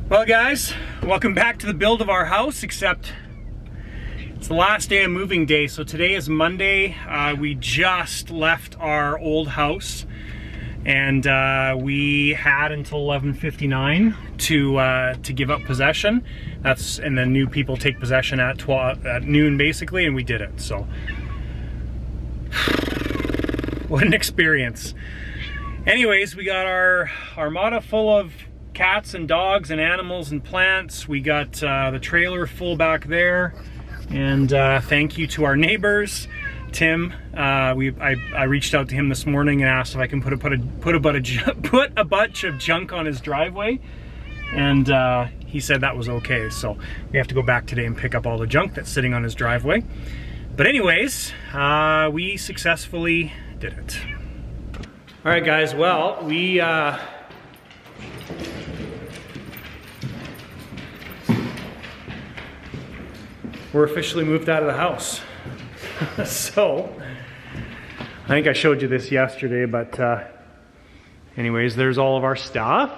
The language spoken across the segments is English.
Well guys, welcome back to the build of our house, except it's the last day of moving day. So today is Monday. We just left our old house and we had until 11:59 to give up possession. And then new people take possession at noon basically, and we did it. So what an experience. Anyways, we got our armada full of cats and dogs and animals and plants. We got the trailer full back there, and thank you to our neighbors. Tim, I reached out to him this morning and asked if I can put a bunch of junk on his driveway, and he said that was okay. So we have to go back today and pick up all the junk that's sitting on his driveway. But anyways, we successfully did it. All right, guys. Well, we're officially moved out of the house. So, I think I showed you this yesterday, but anyways, there's all of our stuff.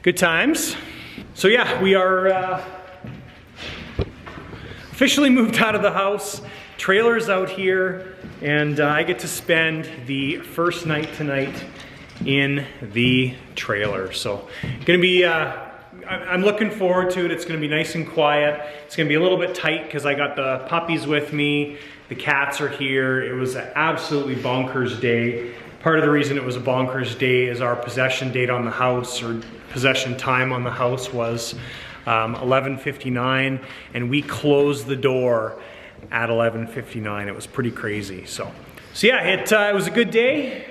Good times. So yeah, we are officially moved out of the house. Trailer's out here, and I get to spend the first night tonight in the trailer. So, gonna be I'm looking forward to it. It's going to be nice and quiet. It's going to be a little bit tight because I got the puppies with me. The cats are here. It was an absolutely bonkers day. Part of the reason it was a bonkers day is our possession date on the house, or possession time on the house, was 11:59, and we closed the door at 11:59. It was pretty crazy. So yeah, it was a good day.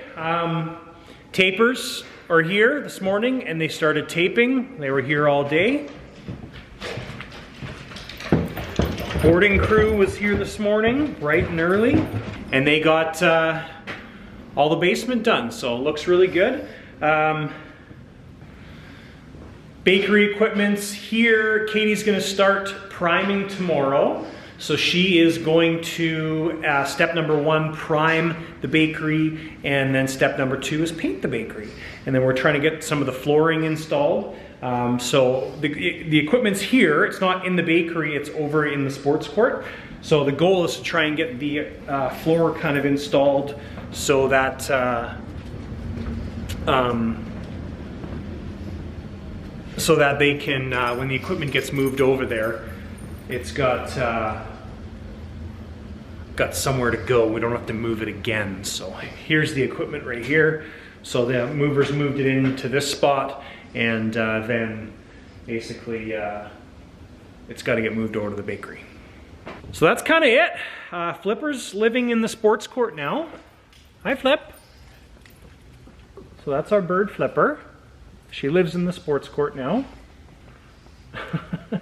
Tapers are here this morning, and they started taping. They were here all day. Boarding crew was here this morning, bright and early, and they got all the basement done, so it looks really good. Bakery equipment's here. Katie's gonna start priming tomorrow. So she is going to, step number 1, prime the bakery, and then step number 2 is paint the bakery. And then we're trying to get some of the flooring installed. So the equipment's here. It's not in the bakery, it's over in the sports court. So the goal is to try and get the floor kind of installed so that they can, when the equipment gets moved over there, it's got somewhere to go. We don't have to move it again. So here's the equipment right here. So the movers moved it into this spot, and then basically it's got to get moved over to the bakery. So that's kind of it. Flipper's living in the sports court now. Hi, Flip. So that's our bird, Flipper. She lives in the sports court now.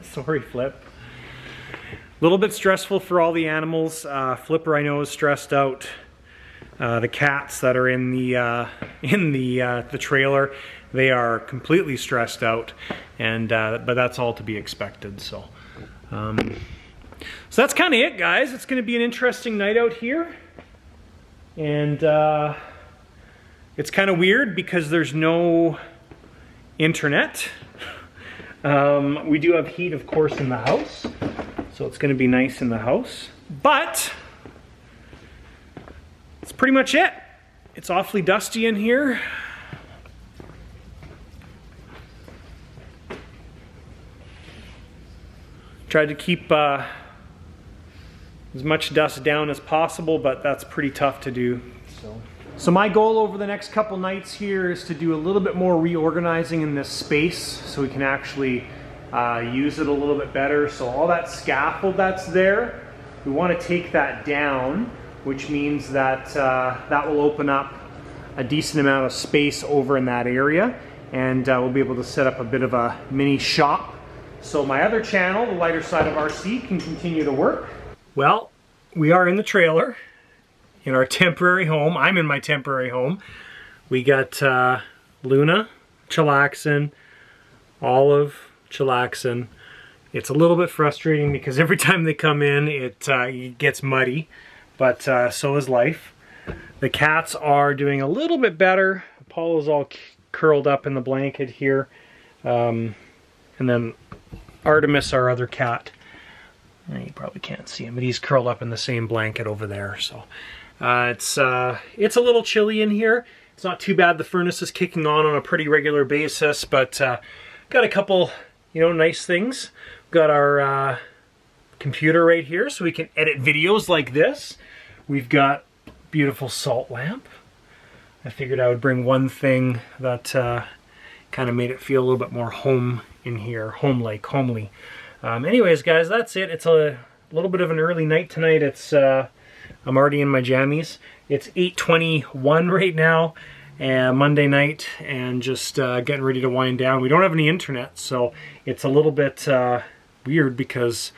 Sorry, Flip. A little bit stressful for all the animals. Flipper, I know, is stressed out. The cats that are in the trailer, they are completely stressed out, and but that's all to be expected. So that's kind of it, guys. It's going to be an interesting night out here, and it's kind of weird because there's no internet. We do have heat, of course, in the house. So it's going to be nice in the house, but that's pretty much it. It's awfully dusty in here. Tried to keep as much dust down as possible, but that's pretty tough to do. So my goal over the next couple nights here is to do a little bit more reorganizing in this space so we can actually use it a little bit better. So all that scaffold that's there, we want to take that down, which means that that will open up a decent amount of space over in that area, and we'll be able to set up a bit of a mini shop. So my other channel, The Lighter Side of RC, can continue to work. Well, we are in the trailer, in our temporary home. I'm in my temporary home. We got Luna chillaxing, Olive chillaxing. It's a little bit frustrating because every time they come in, it gets muddy, but so is life. The cats are doing a little bit better. Apollo's all curled up in the blanket here. And then Artemis, our other cat, you probably can't see him, but he's curled up in the same blanket over there. So it's a little chilly in here. It's not too bad. The furnace is kicking on a pretty regular basis, but got a couple, you know, nice things. Got our computer right here so we can edit videos like this. We've got beautiful salt lamp. I figured I would bring one thing that kind of made it feel a little bit more home in here, home-like, homely. Anyways, guys, that's it. It's a little bit of an early night tonight. It's I'm already in my jammies. It's 8:21 right now, Monday night, and just getting ready to wind down. We don't have any internet, so it's a little bit weird because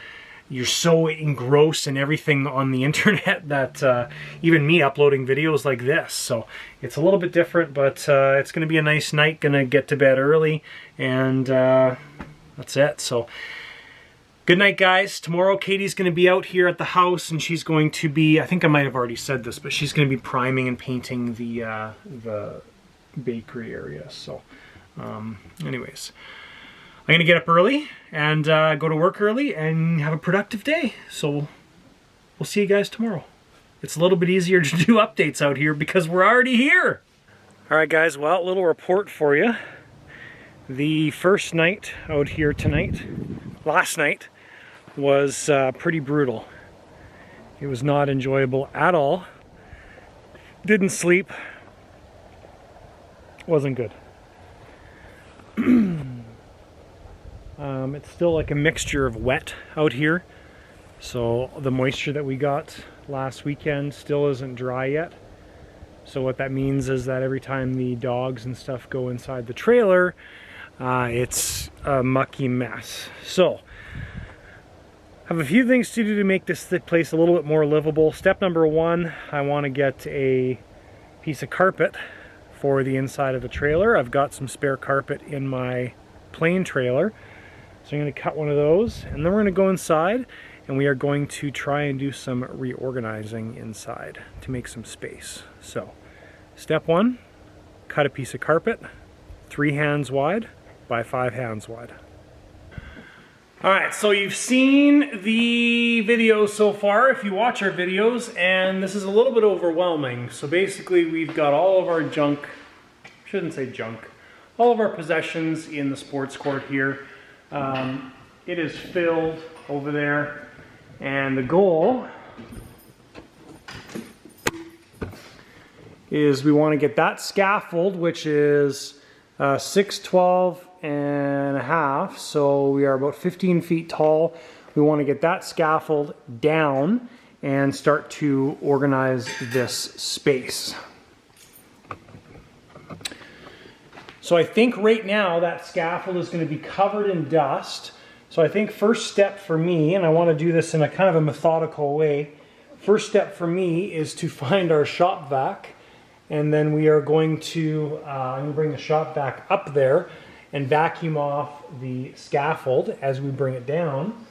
you're so engrossed in everything on the internet that even me uploading videos like this. So it's a little bit different, but it's going to be a nice night. Going to get to bed early, and that's it. So good night, guys. Tomorrow Katie's going to be out here at the house, and she's going to be, I think I might have already said this, but she's going to be priming and painting the bakery area. So anyways, I'm going to get up early and go to work early and have a productive day. So we'll see you guys tomorrow. It's a little bit easier to do updates out here because we're already here. All right, guys, well, a little report for you. The first night out here tonight, last night, was pretty brutal. It was not enjoyable at all. Didn't sleep. Wasn't good. It's still like a mixture of wet out here. So the moisture that we got last weekend still isn't dry yet. So what that means is that every time the dogs and stuff go inside the trailer, it's a mucky mess. So I have a few things to do to make this place a little bit more livable. Step number one, I want to get a piece of carpet for the inside of the trailer. I've got some spare carpet in my plain trailer. So I'm going to cut one of those, and then we're going to go inside and we are going to try and do some reorganizing inside to make some space. So step one, cut a piece of carpet 3 hands wide by 5 hands wide. Alright, so you've seen the video so far, if you watch our videos, and this is a little bit overwhelming. So basically we've got all of our junk, shouldn't say junk, all of our possessions in the sports court here. It is filled over there, and the goal is we want to get that scaffold, which is 6'12" and a half, so we are about 15 feet tall. We want to get that scaffold down and start to organize this space. So I think right now that scaffold is going to be covered in dust. So I think first step for me, and I want to do this in a kind of a methodical way, first step for me is to find our shop vac, and then we are going to, I'm going to bring the shop vac up there and vacuum off the scaffold as we bring it down,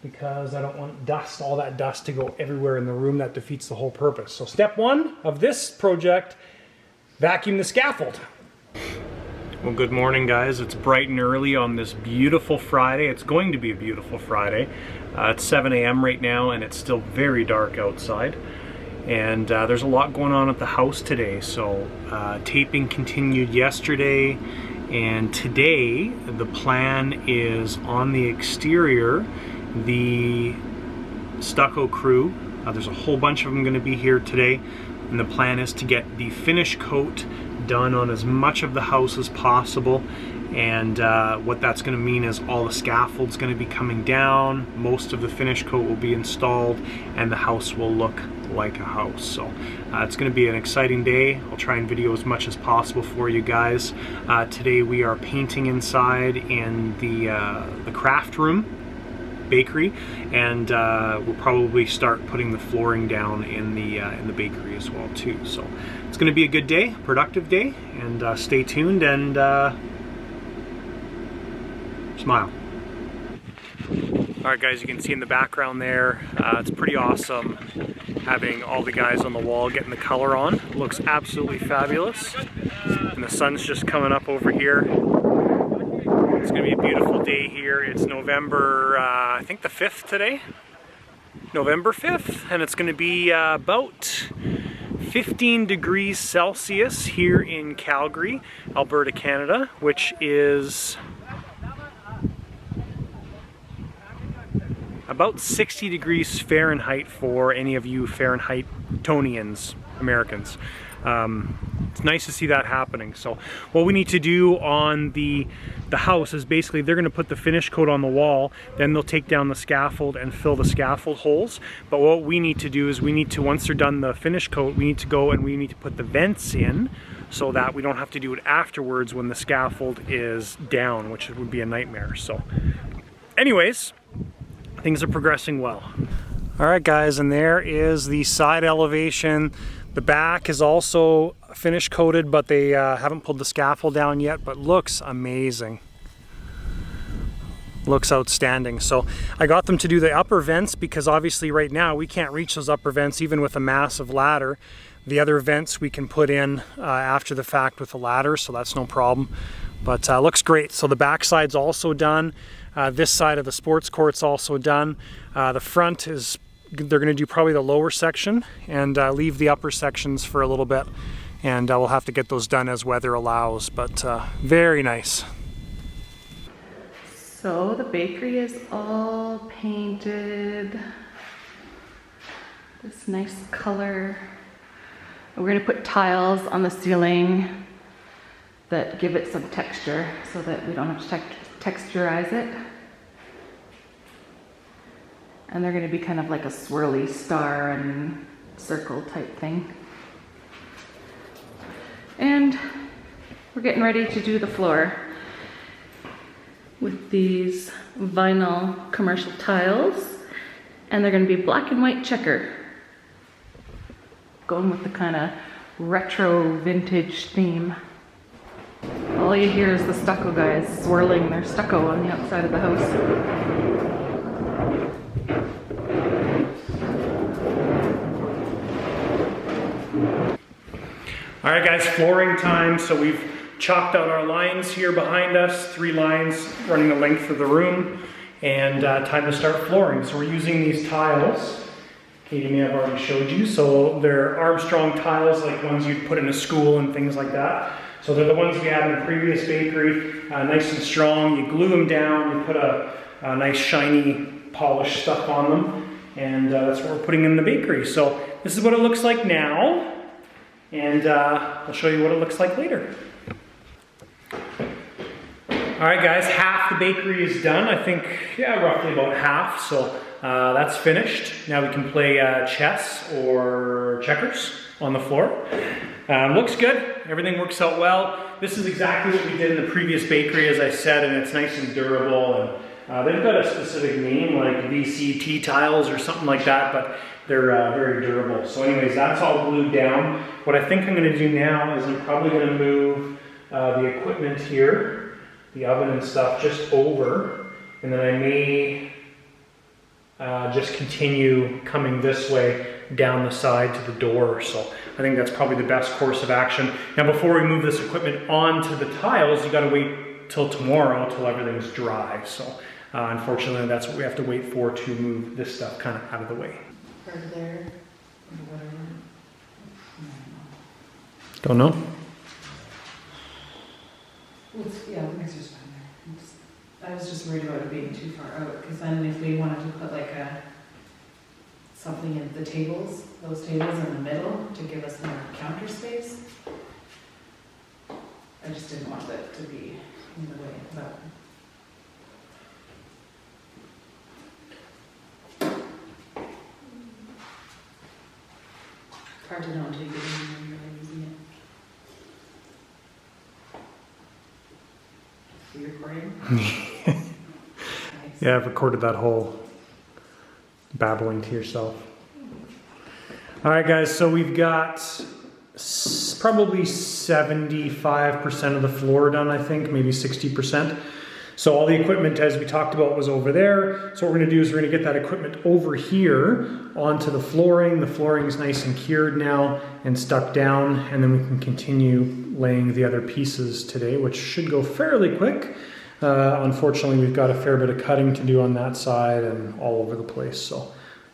because I don't want dust, all that dust to go everywhere in the room. That defeats the whole purpose. So step one of this project, vacuum the scaffold. Well, good morning, guys. It's bright and early on this beautiful Friday. It's going to be a beautiful Friday. It's 7 a.m. right now, and it's still very dark outside. And there's a lot going on at the house today. So taping continued yesterday, and today the plan is on the exterior, the stucco crew. There's a whole bunch of them going to be here today, and the plan is to get the finish coat done on as much of the house as possible. And what that's going to mean is all the scaffold's going to be coming down, most of the finish coat will be installed, and the house will look like a house. So it's going to be an exciting day. I'll try and video as much as possible for you guys. Today we are painting inside in the craft room, bakery, and we'll probably start putting the flooring down in the bakery as well too. So it's going to be a good day, productive day, and stay tuned and smile. All right guys, you can see in the background there, it's pretty awesome having all the guys on the wall getting the color on. It looks absolutely fabulous. And the sun's just coming up over here. It's gonna be a beautiful day here. It's November, I think the 5th today. November 5th, and it's gonna be about 15 degrees Celsius here in Calgary, Alberta, Canada, which is about 60 degrees Fahrenheit for any of you Fahrenheit-tonians, Americans. It's nice to see that happening. So what we need to do on the house is basically they're going to put the finish coat on the wall, then they'll take down the scaffold and fill the scaffold holes. But what we need to do is we need to, once they're done the finish coat, we need to go and we need to put the vents in so that we don't have to do it afterwards when the scaffold is down, which would be a nightmare. So anyways, things are progressing well. All right guys, and there is the side elevation. The back is also finish coated, but they haven't pulled the scaffold down yet, but looks amazing. Looks outstanding. So I got them to do the upper vents because obviously right now we can't reach those upper vents even with a massive ladder. The other vents we can put in after the fact with a ladder, so that's no problem. But looks great. So the back side's also done. This side of the sports court's also done. The front is, they're going to do probably the lower section and leave the upper sections for a little bit, and we'll have to get those done as weather allows, but very nice. So the bakery is all painted this nice color. We're going to put tiles on the ceiling that give it some texture so that we don't have to texturize it. And they're going to be kind of like a swirly star and circle type thing. And we're getting ready to do the floor with these vinyl commercial tiles. And they're going to be black and white checker. Going with the kind of retro vintage theme. All you hear is the stucco guys swirling their stucco on the outside of the house. All right guys, flooring time. So we've chalked out our lines here behind us, 3 lines running the length of the room, and time to start flooring. So we're using these tiles. Katie may have already showed you. So they're Armstrong tiles, like ones you'd put in a school and things like that. So they're the ones we had in the previous bakery, nice and strong. You glue them down, you put a nice shiny polished stuff on them, and that's what we're putting in the bakery. So this is what it looks like now. And I'll show you what it looks like later. All right guys, half the bakery is done. I think, yeah, roughly about half. So that's finished. Now we can play chess or checkers on the floor. Looks good, everything works out well. This is exactly what we did in the previous bakery, as I said, and it's nice and durable. And they've got a specific name, like VCT tiles or something like that, but they're very durable. So anyways, that's all glued down. What I think I'm going to do now is I'm probably going to move the equipment here, the oven and stuff, just over, and then I may just continue coming this way down the side to the door. So I think that's probably the best course of action. Now before we move this equipment onto the tiles, you got to wait till tomorrow till everything's dry. So unfortunately that's what we have to wait for to move this stuff kind of out of the way. There, Don't know. Well, yeah, the mixer's fine there. I was just worried about it being too far out, because then if we wanted to put like something in the tables, those tables in the middle to give us more counter space, I just didn't want that to be in the way. But it's hard to know until you get in there and you're really using it. Are you recording? Nice. Yeah, I've recorded that whole babbling to yourself. All right, guys, so we've got probably 75% of the floor done, I think, maybe 60%. So all the equipment, as we talked about, was over there. So what we're gonna do is we're gonna get that equipment over here onto the flooring. The flooring is nice and cured now and stuck down, and then we can continue laying the other pieces today, which should go fairly quick. Unfortunately, we've got a fair bit of cutting to do on that side and all over the place. So,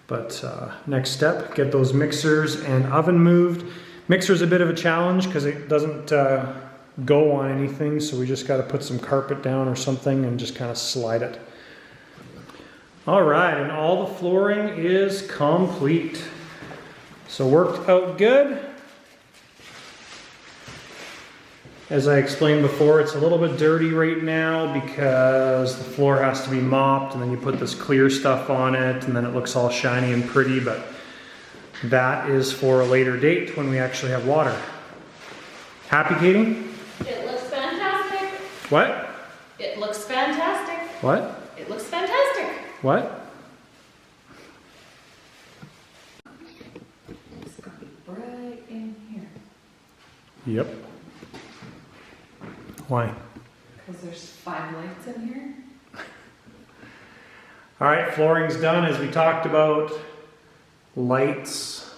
but next step, get those mixers and oven moved. Mixer's a bit of a challenge because it doesn't go on anything, so we just got to put some carpet down or something and just kind of slide it. All right, and all the flooring is complete. So worked out good. As I explained before, it's a little bit dirty right now because the floor has to be mopped, and then you put this clear stuff on it, and then it looks all shiny and pretty, but that is for a later date when we actually have water. Happy, Katie? It looks fantastic. What? It looks fantastic. What? It looks fantastic. What? It's gonna be right in here. Yep. Why? Because there's 5 lights in here. All right, flooring's done as we talked about. Lights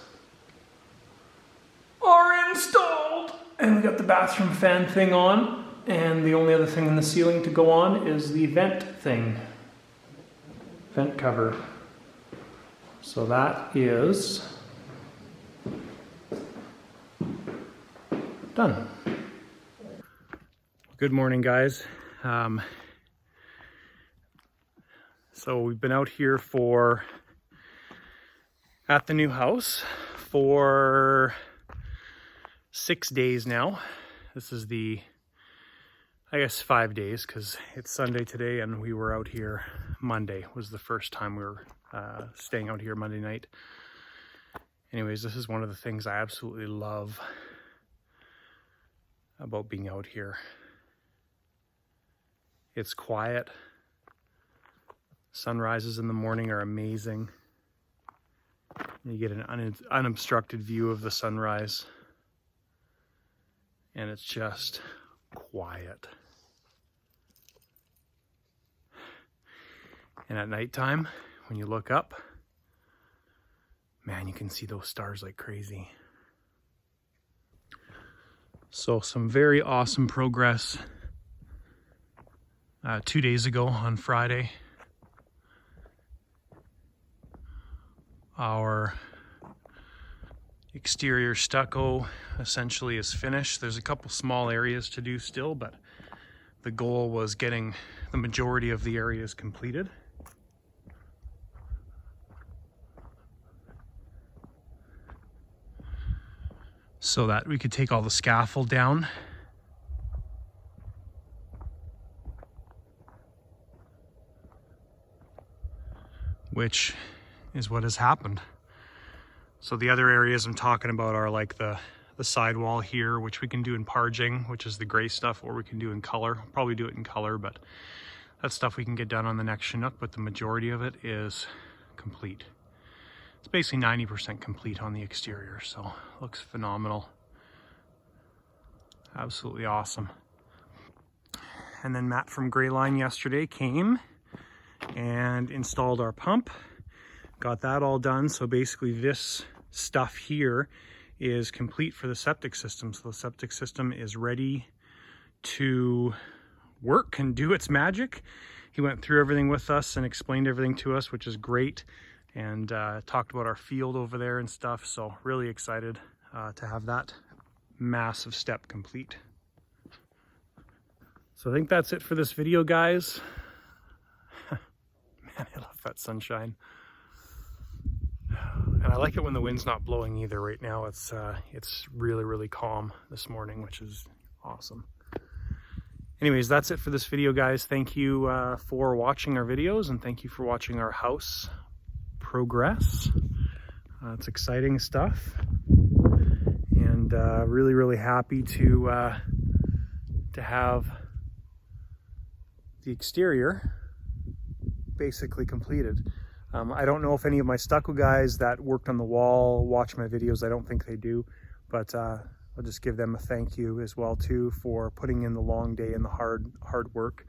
are installed. And we got the bathroom fan thing on. And the only other thing in the ceiling to go on is the vent thing. Vent cover. So that is done. Good morning, guys. So we've been out here at the new house for 6 days now. This is I guess 5 days, because it's Sunday today and we were out here Monday. Was the first time we were staying out here Monday night. Anyways, this is one of the things I absolutely love about being out here. It's quiet. Sunrises in the morning are amazing. You get an unobstructed view of the sunrise. And it's just quiet. And at nighttime, when you look up, man, you can see those stars like crazy. So some very awesome progress 2 days ago on Friday. Our exterior stucco essentially is finished. There's a couple small areas to do still, but the goal was getting the majority of the areas completed. So that we could take all the scaffold down. Which is what has happened. So the other areas I'm talking about are like the sidewall here, which we can do in parging, which is the gray stuff, or we can do in color. I'll probably do it in color, but that's stuff we can get done on the next Chinook, but the majority of it is complete. It's basically 90% complete on the exterior, so it looks phenomenal. Absolutely awesome. And then Matt from GRAYLINE yesterday came and installed our pump. Got that all done. So basically this stuff here is complete for the septic system. So the septic system is ready to work and do its magic. He went through everything with us and explained everything to us, which is great. And talked about our field over there and stuff. So really excited to have that massive step complete. So I think that's it for this video, guys. Man, I love that sunshine. And I like it when the wind's not blowing either. Right now it's really, really calm this morning, which is awesome. Anyways, that's it for this video, guys. Thank you for watching our videos, and thank you for watching our house progress. It's exciting stuff, and really, really happy to have the exterior basically completed. I don't know if any of my stucco guys that worked on the wall watch my videos. I don't think they do, but I'll just give them a thank you as well too for putting in the long day and the hard work.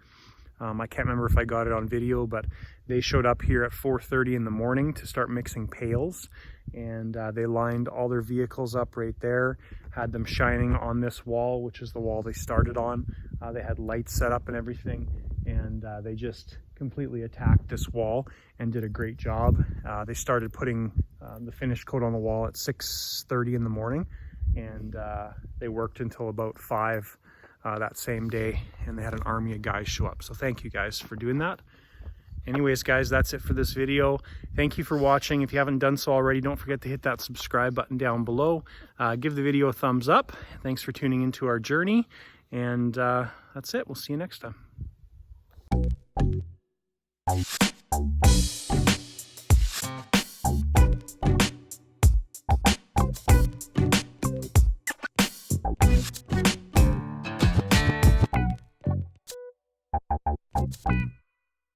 I can't remember if I got it on video, but they showed up here at 4:30 in the morning to start mixing pails, and they lined all their vehicles up right there, had them shining on this wall, which is the wall they started on. They had lights set up and everything, and they just completely attacked this wall and did a great job. They started putting the finish coat on the wall at 6:30 in the morning, and they worked until about 5 that same day, and they had an army of guys show up. So thank you guys for doing that. Anyways, guys, that's it for this video. Thank you for watching. If you haven't done so already, don't forget to hit that subscribe button down below. Give the video a thumbs up. Thanks for tuning into our journey, and that's it. We'll see you next time.